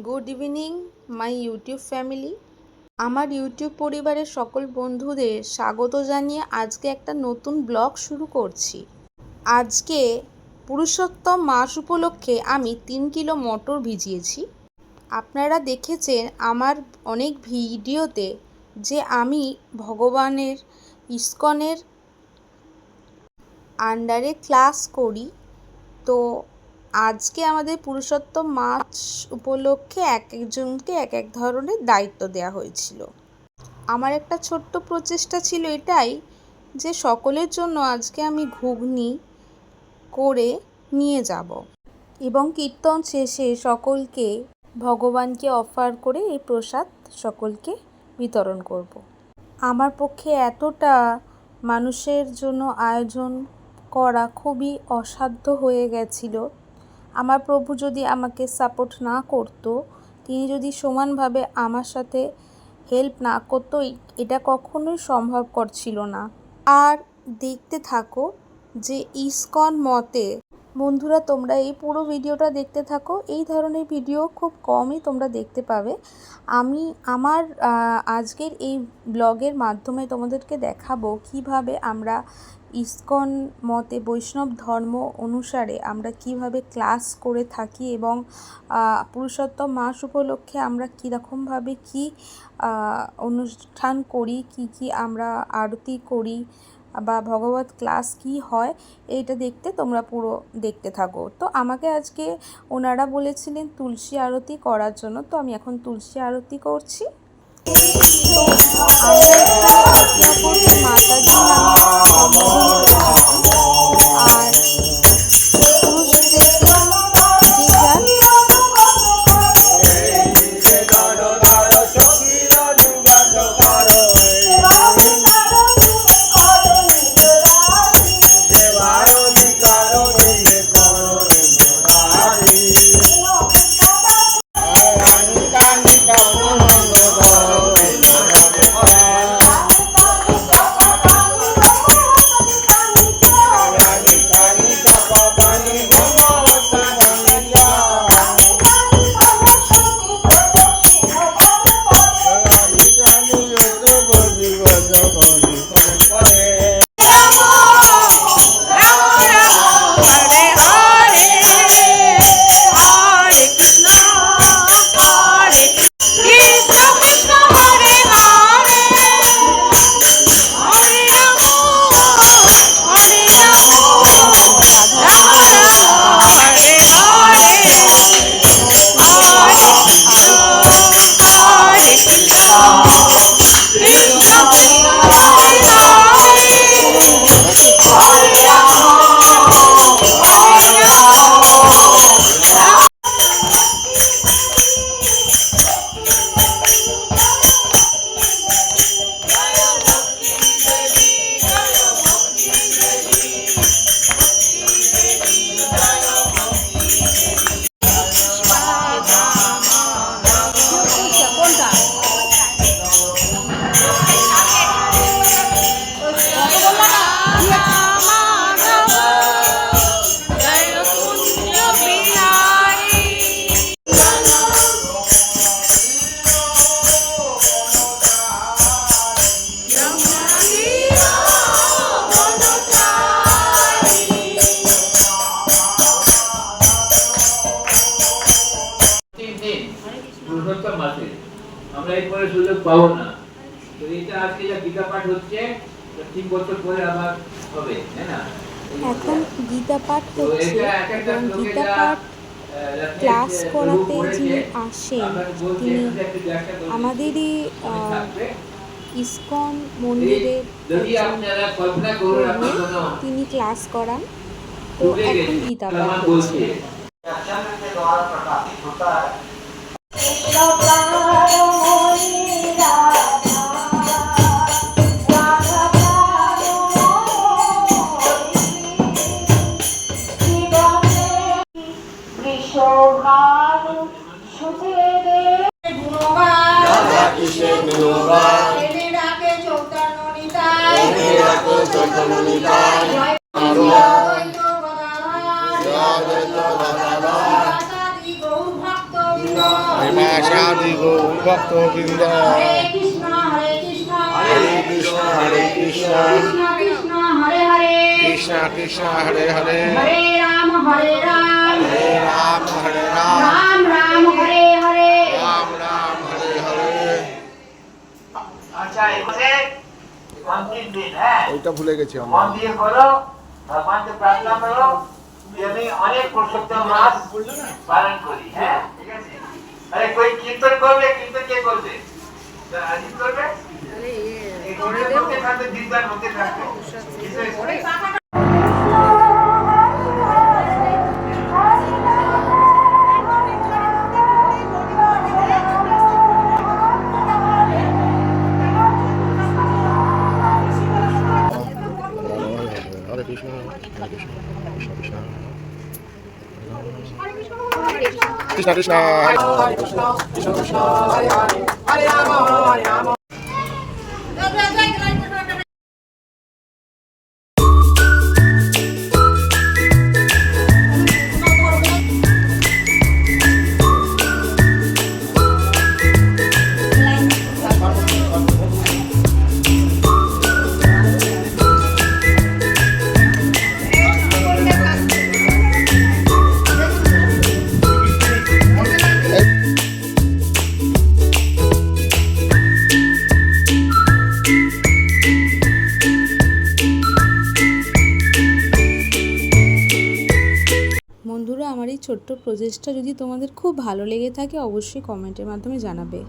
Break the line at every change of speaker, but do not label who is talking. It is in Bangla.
Good evening my YouTube family. আমার ইউটিউব পরিবারের সকল বন্ধুদের স্বাগত জানিয়ে আজকে একটা নতুন ব্লগ শুরু করছি। আজকে পুরুষোত্তম মাস উপলক্ষে আমি 3 কিলো মটর ভিজিয়েছি। আপনারা দেখেছেন আমার অনেক ভিডিওতে যে আমি ভগবানের ইস্কনের আন্ডারে ক্লাস করি। তো আজকে আমাদের পুরুষোত্তম মাস উপলক্ষে এক একজনকে এক এক ধরনের দায়িত্ব দেওয়া হয়েছিল। আমার একটা ছোট্ট প্রচেষ্টা ছিল এটাই যে সকলের জন্য আজকে আমি ঘুগনি করে নিয়ে যাব এবং কীর্তন শেষে সকলকে ভগবানকে অফার করে এই প্রসাদ সকলকে বিতরণ করব। আমার পক্ষে এতটা মানুষের জন্য আয়োজন করা খুবই অসাধ্য হয়ে গেছিল। আমার প্রভু যদি আমাকে সাপোর্ট না করতো, তিনি যদি সমানভাবে আমার সাথে হেল্প না করতো, এটা কখনোই সম্ভবপর ছিল না। আর দেখতে থাকো যে ইস্কন মতে বন্ধুরা, তোমরা এই পুরো ভিডিওটা দেখতে থাকো। এই ধরনের ভিডিও খুব কমই তোমরা দেখতে পাবে। আমি আমার আজকের এই ব্লগের মাধ্যমে তোমাদেরকে দেখাবো কিভাবে আমরা ইস্কন মতে বৈষ্ণব ধর্ম অনুসারে আমরা কিভাবে ক্লাস করে থাকি এবং পুরুষোত্তম মাস উপলক্ষে আমরা কীরকমভাবে কী অনুষ্ঠান করি, কি আমরা আরতি করি বা ভগবত ক্লাস কি হয়, এইটা দেখতে তোমরা পুরো দেখতে থাকো। তো আমাকে আজকে ওনারা বলেছিলেন তুলসী আরতি করার জন্য, তো আমি এখন তুলসী আরতি করছি। তো আমরা একে অপরকে মাতাজি নামে সম্বোধন করে থাকি। আর পুরুষদেরকে যে যার
আমরা এরপরে সুযোগ পাবো না। তো এটা আজকে যা গীতা পাঠ হচ্ছে 3 বছর পরে আবার হবে, তাই না?
এখন গীতা পাঠ হচ্ছে এবং গীতা পাঠ ক্লাস করাতে যিনি আসেন তিনি আমাদেরই ইস্কন মন্দিরের তিনি ক্লাস করান। তো এখন গীতা পাঠ হচ্ছে।
প্রেমাসাদি গৌর ভক্তবৃন্দ
হরে কৃষ্ণ হরে কৃষ্ণ
হরে কৃষ্ণ হরে কৃষ্ণ
কৃষ্ণ কৃষ্ণ হরে হরে
কৃষ্ণ কৃষ্ণ হরে হরে
হরে রাম হরে রাম
হরে রাম হরে রাম
রাম রাম হরে হরে
রাম রাম হরে হরে।
আচ্ছা এবারে অন্তিম দিন, হ্যাঁ
ওইটা ভুলে গেছি
মন
আমরা।
দিয়ে করো, ভগবানকে প্রার্থনা করো যে আমি অনেক পুরুষোত্তম মাস পালন করি, হ্যাঁ ঠিক আছে। আরে কই কীর্তন করবে, কীর্তন কে করবে? আজিত করবে? এই কীর্তন করতে থাকবে, দিনদার হতে থাকবে।
হরে কৃষ্ণ হরে কৃষ্ণ কৃষ্ণ কৃষ্ণ কৃষ্ণ কৃষ্ণ হরে কৃষ্ণ কৃষ্ণ কৃষ্ণ হরে হরে হরে রাম হরে রাম।
বন্ধুরা, আমার এই ছোট্ট প্রচেষ্টা যদি তোমাদের খুব ভালো লেগে থাকে অবশ্যই কমেন্টের মাধ্যমে জানাবে।